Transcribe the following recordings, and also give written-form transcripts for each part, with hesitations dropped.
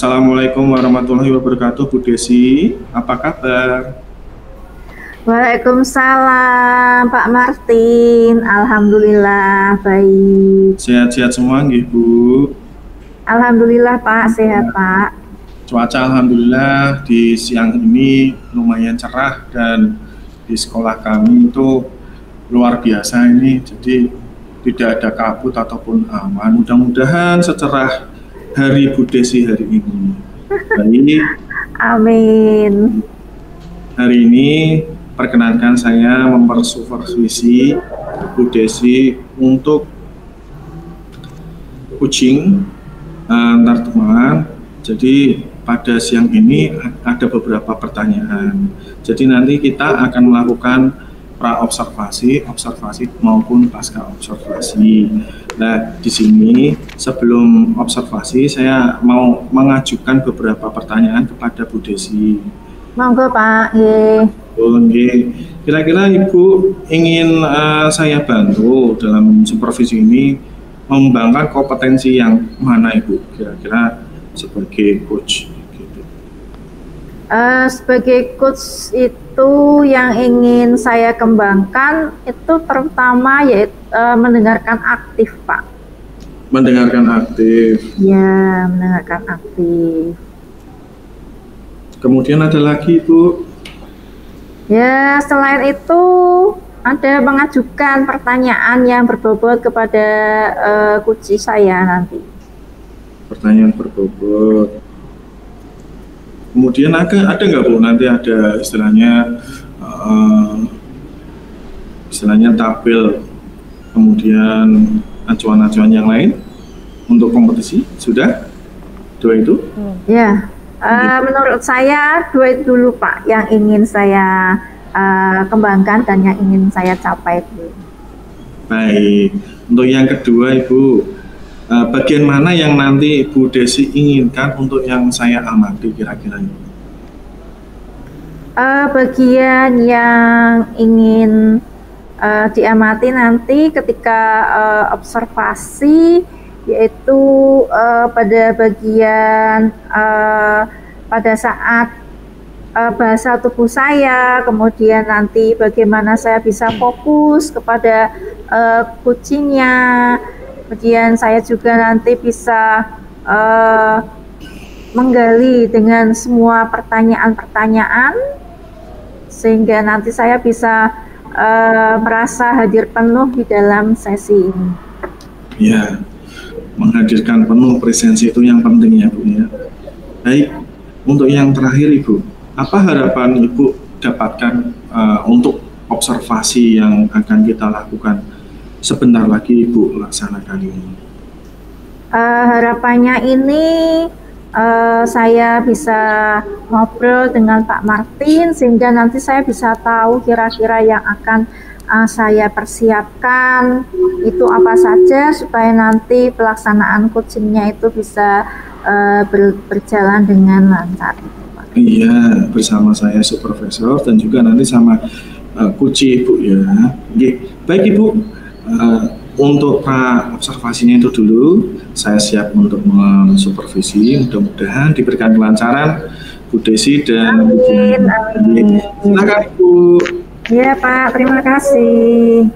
Assalamualaikum warahmatullahi wabarakatuh, Bu Desi. Apa kabar? Waalaikumsalam Pak Martin, alhamdulillah baik. Sehat-sehat semua nggih, Bu? Alhamdulillah Pak, sehat Pak. Cuaca alhamdulillah di siang ini lumayan cerah dan di sekolah kami itu luar biasa ini. Jadi tidak ada kabut ataupun awan. Mudah-mudahan secerah hari Bu Desi hari ini. Baik, Amin. hari ini perkenankan saya mempersupervisi Bu Desi untuk coaching antar teman. Jadi pada siang ini ada beberapa pertanyaan. Jadi nanti kita akan melakukan pra-observasi, observasi maupun pasca observasi. Nah, di sini sebelum observasi saya mau mengajukan beberapa pertanyaan kepada Bu Desi. Monggo Pak, ye. Oke, kira-kira Ibu ingin saya bantu dalam supervisi ini mengembangkan kompetensi yang mana Ibu? Kira-kira sebagai coach gitu. Sebagai coach itu yang ingin saya kembangkan itu terutama yaitu mendengarkan aktif Pak. Mendengarkan aktif. Ya, mendengarkan aktif. Kemudian ada lagi Ibu. Ya, selain itu ada mengajukan pertanyaan yang berbobot kepada coach saya nanti. Pertanyaan berbobot. Kemudian ada nggak Bu? Nanti ada istilahnya tabel, kemudian acuan-acuan yang lain untuk kompetisi. Sudah? Dua itu? Ya, menurut saya dua itu dulu Pak, yang ingin saya kembangkan dan yang ingin saya capai dulu. Baik, untuk yang kedua Ibu, bagian mana yang nanti Bu Desi inginkan untuk yang saya amati kira-kira ini? Bagian yang ingin diamati nanti ketika observasi yaitu pada bagian pada saat bahasa tubuh saya, kemudian nanti bagaimana saya bisa fokus kepada coachingnya. Kemudian saya juga nanti bisa menggali dengan semua pertanyaan-pertanyaan sehingga nanti saya bisa merasa hadir penuh di dalam sesi ini. Ya, menghadirkan penuh presensi itu yang penting ya Bu ya. Baik, untuk yang terakhir Ibu, apa harapan Ibu dapatkan untuk observasi yang akan kita lakukan sebentar lagi Ibu laksanakan ini? Harapannya ini saya bisa ngobrol dengan Pak Martin sehingga nanti saya bisa tahu kira-kira yang akan saya persiapkan itu apa saja supaya nanti pelaksanaan coachingnya itu bisa berjalan dengan lancar. Iya, bersama saya supervisor dan juga nanti sama coach Ibu ya. Baik Ibu, untuk observasinya itu dulu saya siap untuk mensupervisi. Mudah-mudahan diberikan kelancaran Bu Desi dan amin, amin. Silakan Ibu. Iya Pak, terima kasih.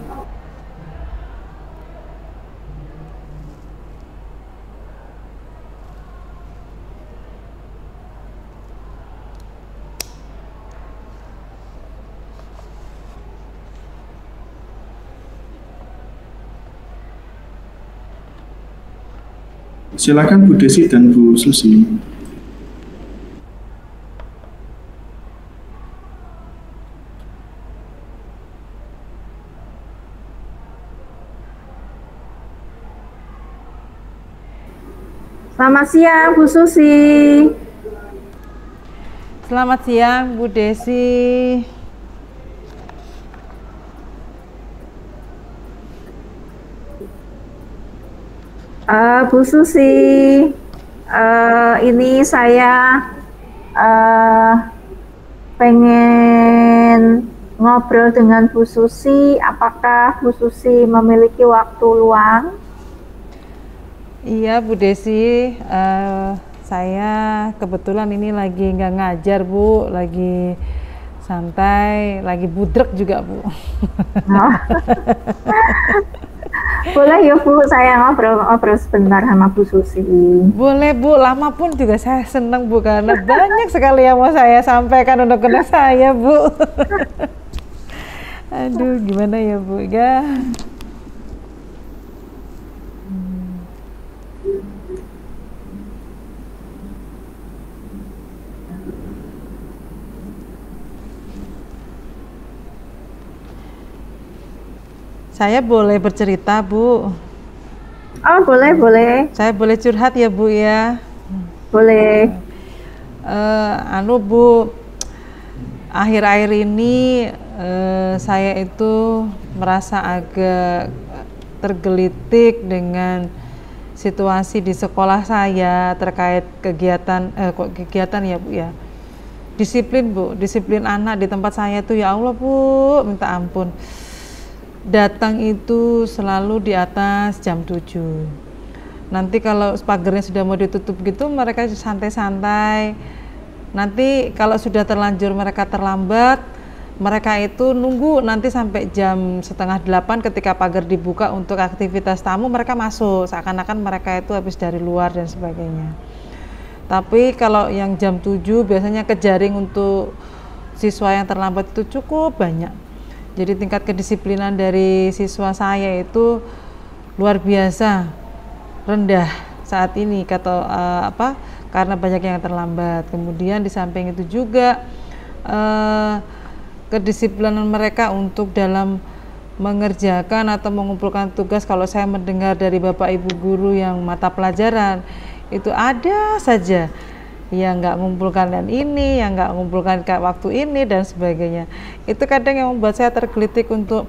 Silakan Bu Desi dan Bu Susi. Selamat siang Bu Susi. Selamat siang Bu Desi. Bu Susi, ini saya pengen ngobrol dengan Bu Susi. Apakah Bu Susi memiliki waktu luang? Iya Bu Desi, Saya kebetulan ini lagi nggak ngajar Bu, lagi santai, lagi budrek juga Bu. Oh. Boleh ya Bu, saya ngobrol sebentar sama Bu Susi. Boleh Bu, lama pun juga saya senang Bu, karena banyak sekali yang mau saya sampaikan untuk anak saya Bu. Aduh, gimana ya Bu ya? Saya boleh bercerita Bu? Oh boleh, boleh. Saya boleh curhat ya Bu ya? Boleh. Bu, akhir-akhir ini saya itu merasa agak tergelitik dengan situasi di sekolah saya terkait kegiatan ya Bu ya, disiplin Bu, disiplin anak di tempat saya tuh ya Allah Bu, minta ampun, datang itu selalu di atas jam 7. Nanti kalau pagarnya sudah mau ditutup gitu mereka santai-santai. Nanti kalau sudah terlanjur mereka terlambat, mereka itu nunggu nanti sampai jam 7:30 ketika pagar dibuka untuk aktivitas tamu, mereka masuk seakan-akan mereka itu habis dari luar dan sebagainya. Tapi kalau yang jam 7 biasanya kejaring untuk siswa yang terlambat itu cukup banyak. Jadi tingkat kedisiplinan dari siswa saya itu luar biasa rendah saat ini karena banyak yang terlambat. Kemudian di samping itu juga kedisiplinan mereka untuk dalam mengerjakan atau mengumpulkan tugas, kalau saya mendengar dari Bapak Ibu guru yang mata pelajaran itu ada saja yang nggak mengumpulkan dan ini, yang nggak mengumpulkan waktu ini dan sebagainya. Itu kadang yang membuat saya tergelitik untuk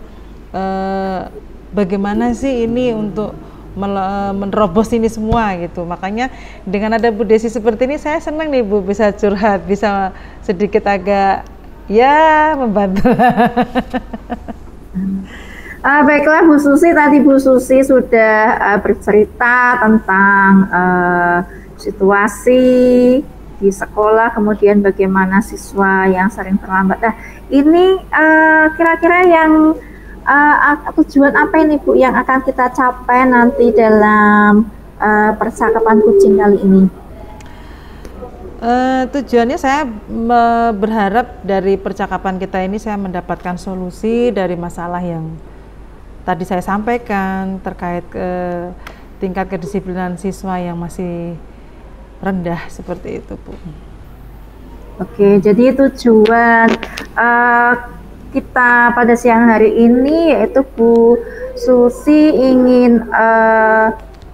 bagaimana sih ini untuk menerobos ini semua gitu. Makanya dengan ada Bu Desi seperti ini saya senang nih Bu, bisa curhat, bisa sedikit agak ya membantu. Baiklah Bu Susi, tadi Bu Susi sudah bercerita tentang situasi di sekolah, kemudian bagaimana siswa yang sering terlambat. Nah, ini kira-kira yang tujuan apa ini Bu yang akan kita capai nanti dalam percakapan kucing kali ini? Tujuannya saya berharap dari percakapan kita ini saya mendapatkan solusi dari masalah yang tadi saya sampaikan terkait tingkat kedisiplinan siswa yang masih rendah seperti itu Bu. Oke, jadi tujuan kita pada siang hari ini yaitu Bu Susi ingin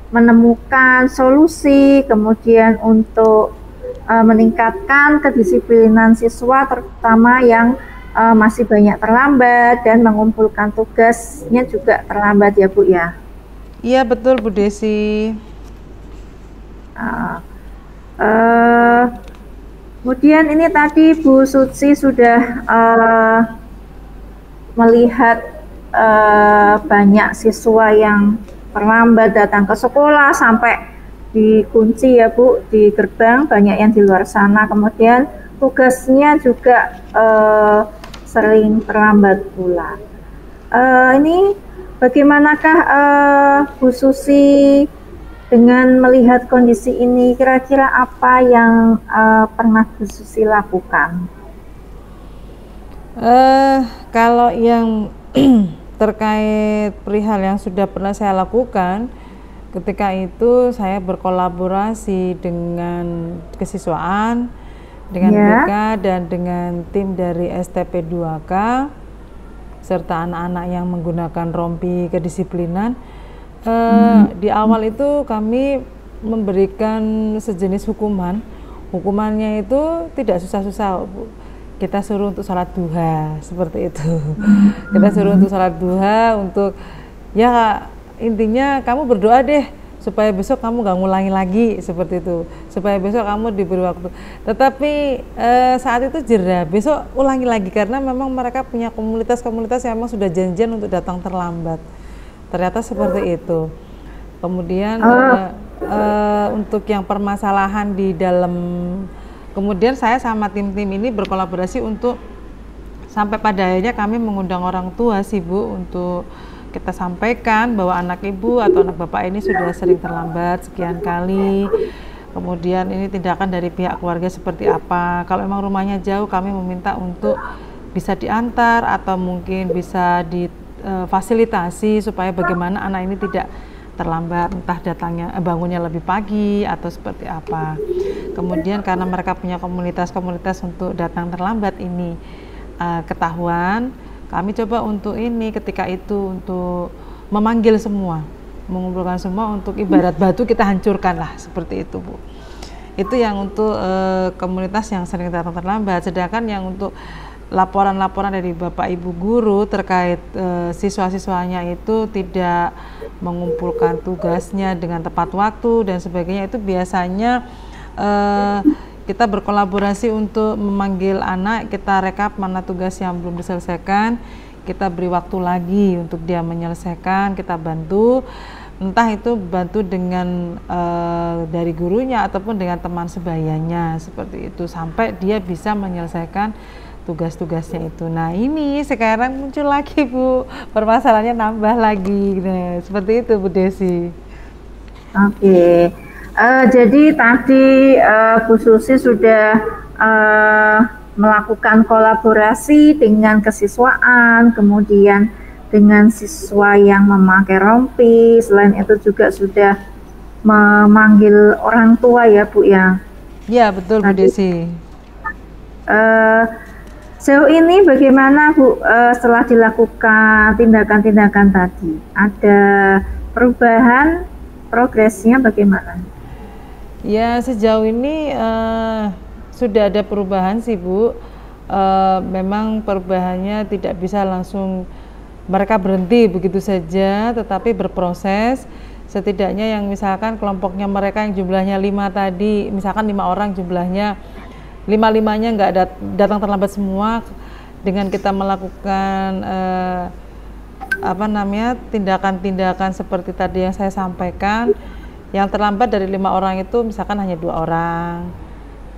menemukan solusi, kemudian untuk meningkatkan kedisiplinan siswa terutama yang masih banyak terlambat dan mengumpulkan tugasnya juga terlambat ya Bu ya? Iya betul Bu Desi. Kemudian ini tadi Bu Susi sudah melihat banyak siswa yang terlambat datang ke sekolah sampai dikunci ya Bu di gerbang, banyak yang di luar sana, kemudian tugasnya juga sering terlambat pula. Ini bagaimanakah Bu Susi dengan melihat kondisi ini, kira-kira apa yang pernah Bu Susi lakukan? Kalau yang terkait perihal yang sudah pernah saya lakukan, ketika itu saya berkolaborasi dengan kesiswaan, dengan BK dan dengan tim dari STP 2K serta anak-anak yang menggunakan rompi kedisiplinan. Di awal itu kami memberikan sejenis hukuman. Hukumannya itu tidak susah-susah Bu. Kita suruh untuk sholat duha seperti itu. Kita suruh untuk sholat duha, untuk ya intinya kamu berdoa deh supaya besok kamu gak ngulangi lagi seperti itu, supaya besok kamu diberi waktu. Tetapi saat itu jera, besok ulangi lagi karena memang mereka punya komunitas-komunitas yang memang sudah janjian untuk datang terlambat. Ternyata seperti itu. Kemudian untuk yang permasalahan di dalam, kemudian saya sama tim-tim ini berkolaborasi untuk sampai pada akhirnya kami mengundang orang tua sih Bu, untuk kita sampaikan bahwa anak ibu atau anak bapak ini sudah sering terlambat sekian kali, kemudian ini tindakan dari pihak keluarga seperti apa. Kalau memang rumahnya jauh, kami meminta untuk bisa diantar atau mungkin bisa difasilitasi supaya bagaimana anak ini tidak terlambat, entah datangnya bangunnya lebih pagi atau seperti apa. Kemudian karena mereka punya komunitas-komunitas untuk datang terlambat ini ketahuan, kami coba untuk ini ketika itu untuk memanggil semua, mengumpulkan semua, untuk ibarat batu kita hancurkan lah, seperti itu Bu. Itu yang untuk komunitas yang sering datang terlambat. Sedangkan yang untuk laporan-laporan dari Bapak Ibu guru terkait siswa-siswanya itu tidak mengumpulkan tugasnya dengan tepat waktu dan sebagainya, itu biasanya kita berkolaborasi untuk memanggil anak, kita rekap mana tugas yang belum diselesaikan, kita beri waktu lagi untuk dia menyelesaikan, kita bantu, entah itu bantu dengan dari gurunya ataupun dengan teman sebayanya, seperti itu, sampai dia bisa menyelesaikan tugas-tugasnya itu. Nah ini sekarang muncul lagi Bu, permasalahannya nambah lagi, nah, seperti itu Bu Desi. Oke. Jadi tadi Bu Susi sudah melakukan kolaborasi dengan kesiswaan, kemudian dengan siswa yang memakai rompi, selain itu juga sudah memanggil orang tua ya Bu ya? Ya betul Bu Desi. Sejauh ini bagaimana Bu setelah dilakukan tindakan-tindakan tadi? Ada perubahan, progresnya bagaimana? Ya sejauh ini sudah ada perubahan sih Bu. Memang perubahannya tidak bisa langsung mereka berhenti begitu saja, tetapi berproses. Setidaknya yang misalkan kelompoknya mereka yang jumlahnya 5 tadi, misalkan 5 orang jumlahnya, 5-5-nya nggak datang terlambat semua, dengan kita melakukan tindakan-tindakan seperti tadi yang saya sampaikan. Yang terlambat dari 5 orang itu misalkan hanya 2 orang,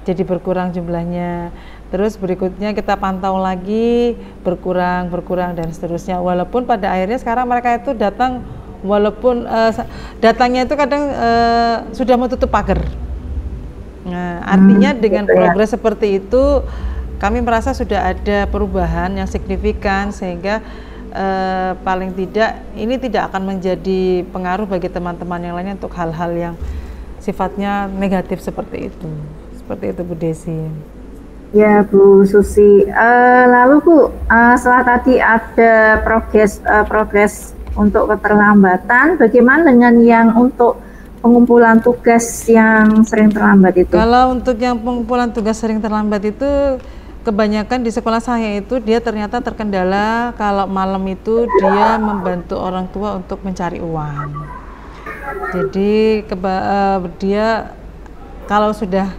jadi berkurang jumlahnya. Terus berikutnya kita pantau lagi, berkurang dan seterusnya. Walaupun pada akhirnya sekarang mereka itu datang, walaupun datangnya itu kadang sudah mau tutup pagar. Nah, artinya dengan progres seperti itu, kami merasa sudah ada perubahan yang signifikan, sehingga paling tidak ini tidak akan menjadi pengaruh bagi teman-teman yang lainnya untuk hal-hal yang sifatnya negatif seperti itu Bu Desi. Ya Bu Susi, lalu Bu, setelah tadi ada progres untuk keterlambatan, bagaimana dengan yang untuk pengumpulan tugas yang sering terlambat itu? Kalau untuk yang pengumpulan tugas sering terlambat itu, kebanyakan di sekolah saya itu dia ternyata terkendala kalau malam itu dia membantu orang tua untuk mencari uang. Jadi dia kalau sudah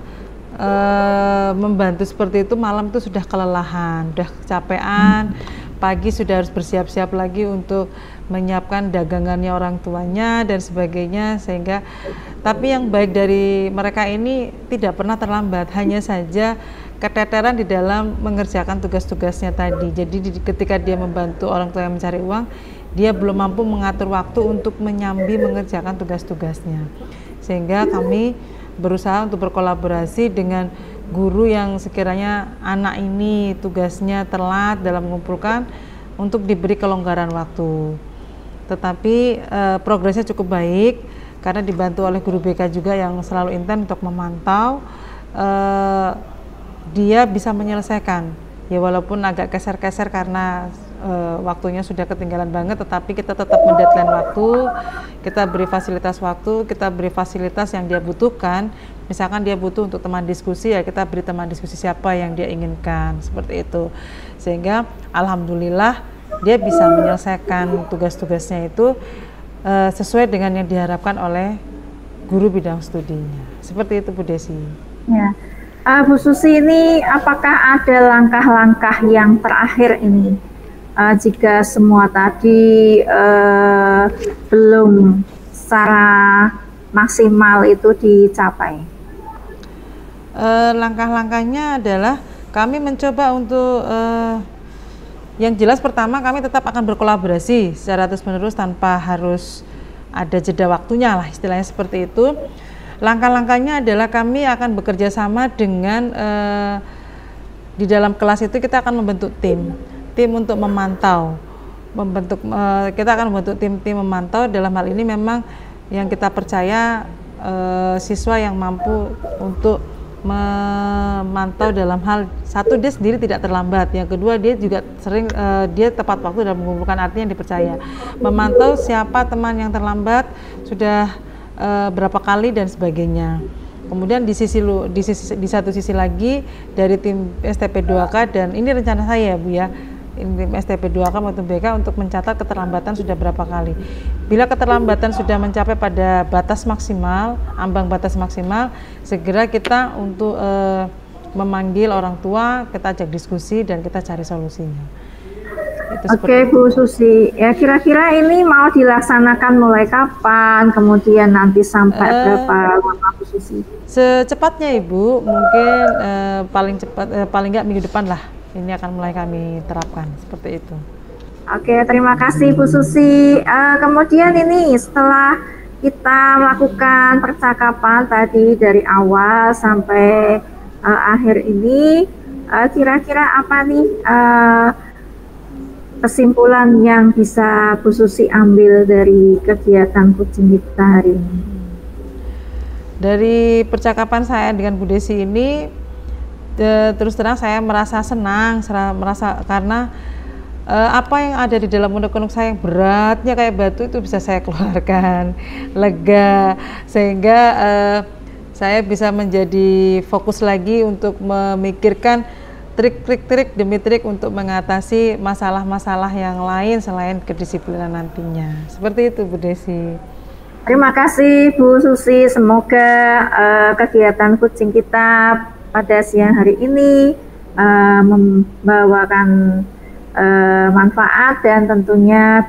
membantu seperti itu, malam itu sudah kelelahan, sudah kecapean, pagi sudah harus bersiap-siap lagi untuk menyiapkan dagangannya orang tuanya dan sebagainya, sehingga tapi yang baik dari mereka ini tidak pernah terlambat, hanya saja keteteran di dalam mengerjakan tugas-tugasnya tadi. Jadi ketika dia membantu orang tua yang mencari uang, dia belum mampu mengatur waktu untuk menyambi mengerjakan tugas-tugasnya, sehingga kami berusaha untuk berkolaborasi dengan guru yang sekiranya anak ini tugasnya telat dalam mengumpulkan, untuk diberi kelonggaran waktu. Tetapi progresnya cukup baik karena dibantu oleh guru BK juga yang selalu intens untuk memantau. Dia bisa menyelesaikan, ya walaupun agak keser-keser karena waktunya sudah ketinggalan banget, tetapi kita tetap mendeadline waktu, kita beri fasilitas waktu, kita beri fasilitas yang dia butuhkan. Misalkan dia butuh untuk teman diskusi, ya kita beri teman diskusi siapa yang dia inginkan, seperti itu. Sehingga alhamdulillah dia bisa menyelesaikan tugas-tugasnya itu sesuai dengan yang diharapkan oleh guru bidang studinya. Seperti itu Bu Desi. Ya. Bu Susi, ini apakah ada langkah-langkah yang terakhir ini jika semua tadi belum secara maksimal itu dicapai? Langkah-langkahnya adalah kami mencoba untuk yang jelas pertama kami tetap akan berkolaborasi secara terus-menerus tanpa harus ada jeda waktunya lah, istilahnya seperti itu. Langkah-langkahnya adalah kami akan bekerja sama dengan di dalam kelas itu kita akan membentuk tim untuk memantau, kita akan membentuk tim memantau. Dalam hal ini memang yang kita percaya siswa yang mampu untuk memantau dalam hal satu, dia sendiri tidak terlambat, yang kedua dia juga sering dia tepat waktu dalam mengumpulkan, artinya yang dipercaya, memantau siapa teman yang terlambat sudah berapa kali dan sebagainya. Kemudian di satu sisi lagi dari tim STP 2K, dan ini rencana saya Bu ya, tim STP 2K maupun BK untuk mencatat keterlambatan sudah berapa kali. Bila keterlambatan sudah mencapai pada batas maksimal, ambang batas maksimal, segera kita untuk memanggil orang tua, kita ajak diskusi dan kita cari solusinya. Oke Bu Susi, ya kira-kira ini mau dilaksanakan mulai kapan, kemudian nanti sampai berapa lama Bu Susi? Secepatnya Ibu, mungkin paling cepat, paling nggak minggu depan lah, ini akan mulai kami terapkan, seperti itu. Oke, terima kasih Bu Susi. Kemudian ini setelah kita melakukan percakapan tadi dari awal sampai akhir ini, kira-kira apa nih kesimpulan yang bisa Bu Susi ambil dari kegiatan coaching kita hari ini? Dari percakapan saya dengan Bu Desi ini, terus terang saya merasa senang, karena apa yang ada di dalam unek-unek saya yang beratnya kayak batu itu bisa saya keluarkan, lega, sehingga saya bisa menjadi fokus lagi untuk memikirkan trik demi trik untuk mengatasi masalah-masalah yang lain selain kedisiplinan nantinya. Seperti itu Bu Desi. Terima kasih Bu Susi, semoga kegiatan coaching kita pada siang hari ini membawakan manfaat dan tentunya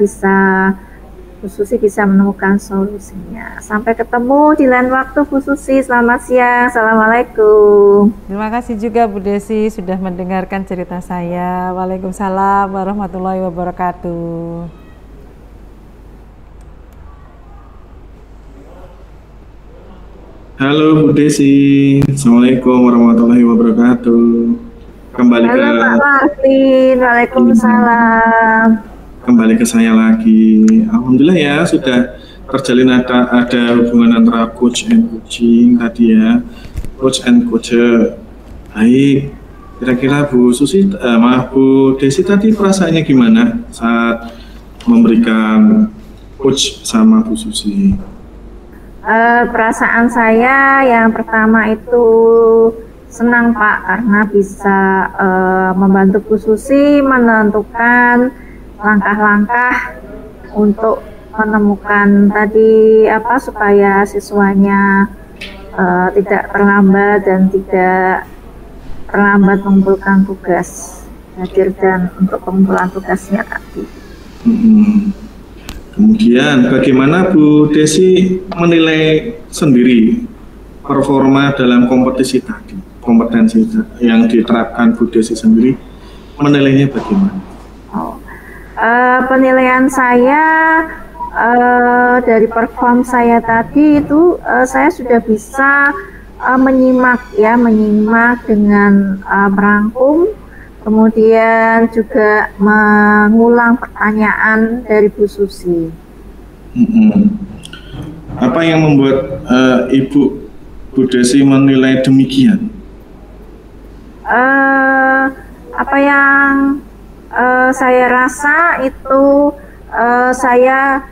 Bu Susi bisa menemukan solusinya. Sampai ketemu di lain waktu Bu Susi, selamat siang, Assalamualaikum. Terima kasih juga Bu Desi sudah mendengarkan cerita saya. Waalaikumsalam warahmatullahi wabarakatuh. Halo Bu Desi, Assalamualaikum warahmatullahi wabarakatuh. Kembali Halo Pak Martin, Waalaikumsalam. Kembali ke saya lagi. Alhamdulillah ya, sudah terjalin ada hubungan antara coach and coaching tadi ya, coach and coacher. Baik, kira-kira Bu Susi, Bu Desi tadi perasaannya gimana saat memberikan coach sama Bu Susi? Perasaan saya yang pertama itu senang Pak, karena bisa membantu Bu Susi menentukan langkah-langkah untuk menemukan tadi supaya siswanya tidak terlambat dan tidak terlambat mengumpulkan tugas, hadir dan untuk pengumpulan tugasnya tadi. Kemudian bagaimana Bu Desi menilai sendiri performa dalam kompetisi tadi, kompetensi yang diterapkan Bu Desi sendiri, menilainya bagaimana? Penilaian saya dari perform saya tadi itu saya sudah bisa menyimak dengan merangkum, kemudian juga mengulang pertanyaan dari Bu Susi. Apa yang membuat Ibu Bu Desi menilai demikian? Apa yang saya rasa itu saya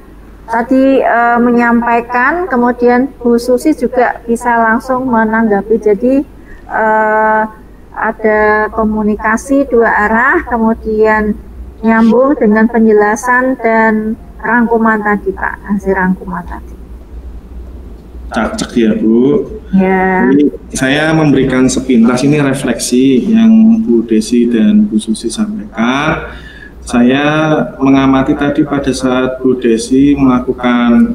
tadi menyampaikan, kemudian Bu Susi juga bisa langsung menanggapi. Jadi ada komunikasi dua arah, kemudian nyambung dengan penjelasan dan rangkuman tadi Pak, hasil rangkuman tadi. Cacak ya Bu. Ya. Jadi, saya memberikan sepintas ini refleksi yang Bu Desi dan Bu Susi sampaikan. Saya mengamati tadi pada saat Bu Desi melakukan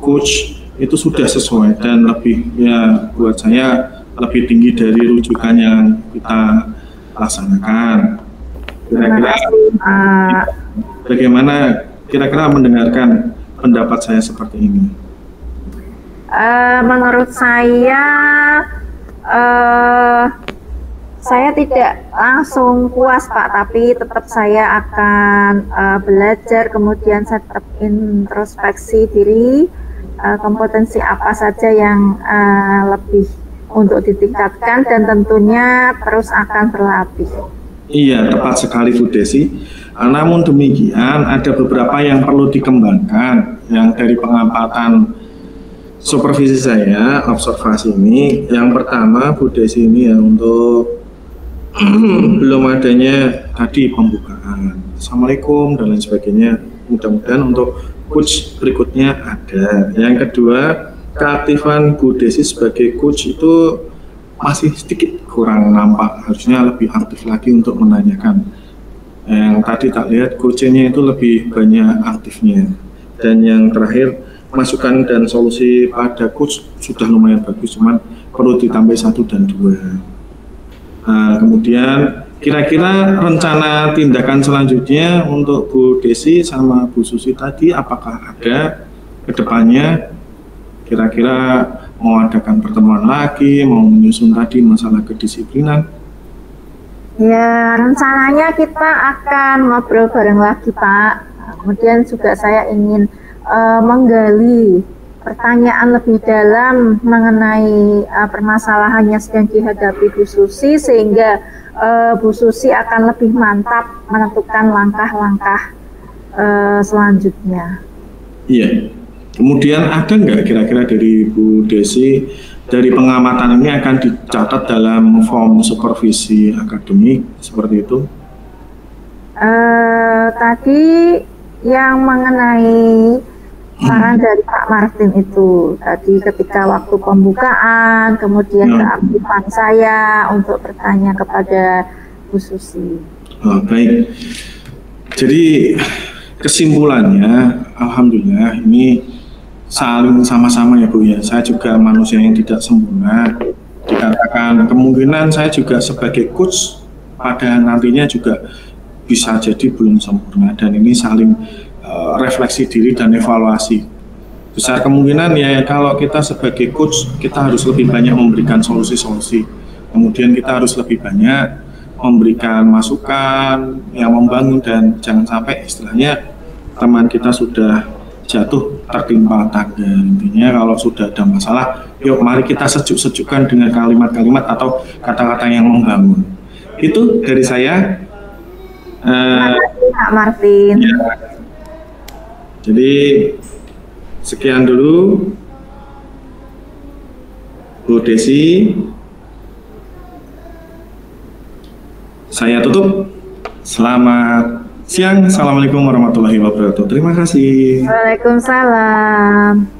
coach itu sudah sesuai dan lebih, ya buat saya lebih tinggi dari rujukan yang kita laksanakan. Kira-kira bagaimana kira-kira mendengarkan pendapat saya seperti ini? Menurut saya tidak langsung puas Pak, tapi tetap saya akan belajar, kemudian saya tetap introspeksi diri, kompetensi apa saja yang lebih untuk ditingkatkan, dan tentunya terus akan berlatih. Iya, tepat sekali Bu Desi. Namun demikian ada beberapa yang perlu dikembangkan yang dari pengamatan supervisi saya, observasi ini. Yang pertama Bu Desi ini ya, untuk belum adanya tadi pembukaan Assalamualaikum dan lain sebagainya, mudah-mudahan untuk coach berikutnya ada. Yang kedua, keaktifan Bu Desi sebagai coach itu masih sedikit kurang nampak, harusnya lebih aktif lagi untuk menanyakan. Yang tadi tak lihat coachnya itu lebih banyak aktifnya. Dan yang terakhir, masukan dan solusi pada coach sudah lumayan bagus, cuman perlu ditambah 1 dan 2. Nah, kemudian kira-kira rencana tindakan selanjutnya untuk Bu Desi sama Bu Susi tadi, apakah ada ke depannya? Kira-kira mau adakan pertemuan lagi, mau menyusun tadi masalah kedisiplinan? Ya, rencananya kita akan ngobrol bareng lagi Pak. Kemudian juga saya ingin menggali pertanyaan lebih dalam mengenai permasalahan yang sedang dihadapi Bu Susi, sehingga Bu Susi akan lebih mantap menentukan langkah-langkah selanjutnya. Iya. Kemudian ada nggak kira-kira dari Bu Desi, dari pengamatan ini akan dicatat dalam form supervisi akademik seperti itu? Tadi yang mengenai saran dari Pak Martin itu tadi ketika waktu pembukaan, kemudian keaktifan saya untuk bertanya kepada Bu Susi. Baik, jadi kesimpulannya, alhamdulillah ini saling sama-sama ya Bu ya. Saya juga manusia yang tidak sempurna. Dikatakan kemungkinan saya juga sebagai coach pada nantinya juga bisa jadi belum sempurna, dan ini saling refleksi diri dan evaluasi. Besar kemungkinan ya kalau kita sebagai coach, kita harus lebih banyak memberikan solusi-solusi. Kemudian kita harus lebih banyak memberikan masukan yang membangun, dan jangan sampai istilahnya teman kita sudah jatuh tertimpa tangga. Intinya kalau sudah ada masalah, yuk mari kita sejuk-sejukkan dengan kalimat-kalimat atau kata-kata yang membangun. Itu dari saya. Terima kasih Pak Martin. Ya. Jadi sekian dulu Bu Desi. Saya tutup. Selamat siang. Assalamualaikum warahmatullahi wabarakatuh. Terima kasih. Waalaikumsalam.